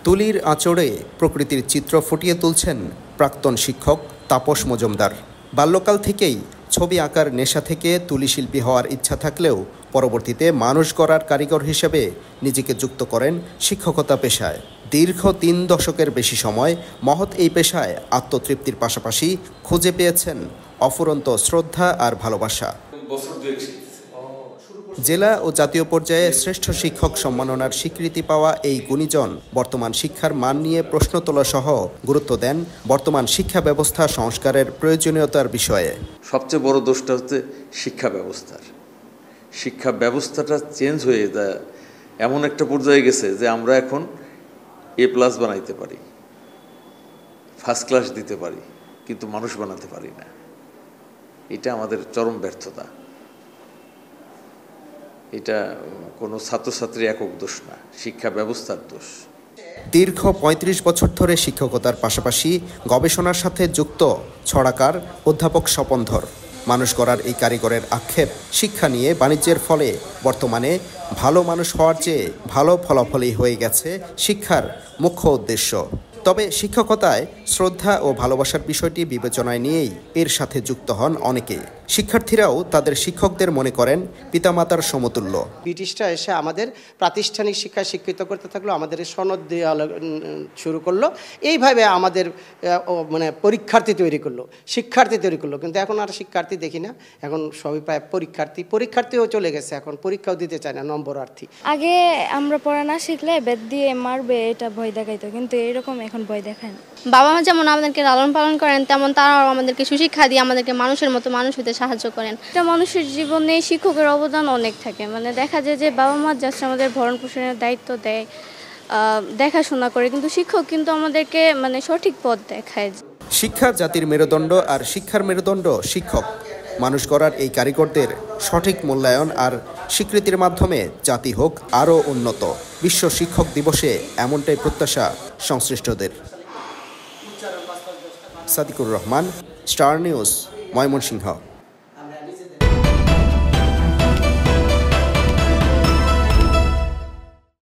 তুলির আঁচড়ে প্রকৃতির চিত্র ফুটিয়ে তুলছেন প্রাক্তন শিক্ষক তাপস মজুমদার। বাল্যকাল থেকেই ছবি আঁকার নেশা থেকে তুলি শিল্পী হওয়ার ইচ্ছা থাকলেও পরবর্তীতে মানুষ গড়ার কারিগর হিসেবে নিজেকে যুক্ত করেন শিক্ষকতা পেশায়। দীর্ঘ ৩ দশকের বেশি সময় মহৎ এই পেশায় আত্মতৃপ্তির পাশাপাশি খুঁজে পেয়েছেন অফুরন্ত শ্রদ্ধা আর ভালোবাসা। জেলা ও জাতীয় পর্যায়ে শ্রেষ্ঠ শিক্ষক সম্মাননার স্বীকৃতি পাওয়া এই গুণীজন বর্তমান শিক্ষার মান নিয়ে প্রশ্ন তোলা সহ গুরুত্ব দেন বর্তমান শিক্ষা ব্যবস্থা সংস্কারের প্রয়োজনীয়তার বিষয়ে। সবচেয়ে বড় দোষটা হচ্ছে শিক্ষা ব্যবস্থার। শিক্ষা ব্যবস্থাটা চেঞ্জ হয়ে এমন একটা পর্যায়ে গেছে যে আমরা এখন A+ বানাইতে পারি, ফার্স্ট ক্লাস দিতে পারি, কিন্তু মানুষ বানাতে পারি না। এটা আমাদের চরম ব্যর্থতা। এটা কোনো ছাত্রছাত্রী একক দোষ না, শিক্ষা ব্যবস্থার দোষ। দীর্ঘ ৩৫ বছর ধরে শিক্ষকতার পাশাপাশি গবেষণার সাথে যুক্ত ছড়াকার অধ্যাপক স্বপনধর। মানুষ গড়ার এই কারিগরের আক্ষেপ, শিক্ষা নিয়ে বাণিজ্যের ফলে বর্তমানে ভালো মানুষ হওয়ার চেয়ে ভালো ফলাফলই হয়ে গেছে শিক্ষার মুখ্য উদ্দেশ্য। তবে শিক্ষকতায় শ্রদ্ধা ও ভালোবাসার বিষয়টি বিবেচনায় নিয়েই এর সাথে যুক্ত হন অনেকে। শিক্ষার্থীরাও তাদের শিক্ষকদের মনে করেন পিতামাতার সমতুল্য। ব্রিটিশরা এসে আমাদের প্রাতিষ্ঠানিক শিক্ষায় শিক্ষিত করতে থাকলো, আমাদের সনদ দেওয়া শুরু করলো, এইভাবে আমাদের পরীক্ষার্থী তৈরি করলো, শিক্ষার্থী তৈরি করলো। কিন্তু এখন আর শিক্ষার্থী দেখি না, এখন সবই প্রায় পরীক্ষার্থীও চলে গেছে, এখন পরীক্ষাও দিতে চায় না, নম্বরার্থী। আগে আমরা পড়া না শিখলে বেদ দিয়ে মারবে এটা ভয় দেখাইতো, কিন্তু এরকম এখন ভয় দেখায় না। বাবা মা যেমন আমাদেরকে লালন পালন করেন, তেমন তারাও আমাদেরকে সুশিক্ষা দিয়ে আমাদেরকে মানুষের মতো মানুষ হতে সাহায্য করেন। একটা মানুষের জীবনে শিক্ষকের অবদান অনেক থাকে। দেখা যায় যে বাবা মা জাস্ট আমাদের ভরণ পোষণের দায়িত্ব দেয়, দেখাশোনা করে, কিন্তু শিক্ষক কিন্তু আমাদেরকে সঠিক পথ দেখায়। শিক্ষা জাতির মেরুদণ্ড, আর শিক্ষার মেরুদণ্ড শিক্ষক। মানুষ গড়ার এই কারিগরদের সঠিক মূল্যায়ন আর স্বীকৃতির মাধ্যমে জাতি হোক আরও উন্নত। বিশ্ব শিক্ষক দিবসে এমনটাই প্রত্যাশা সংশ্লিষ্টদের। Sadiqur Rahman, star news, Mymensingh.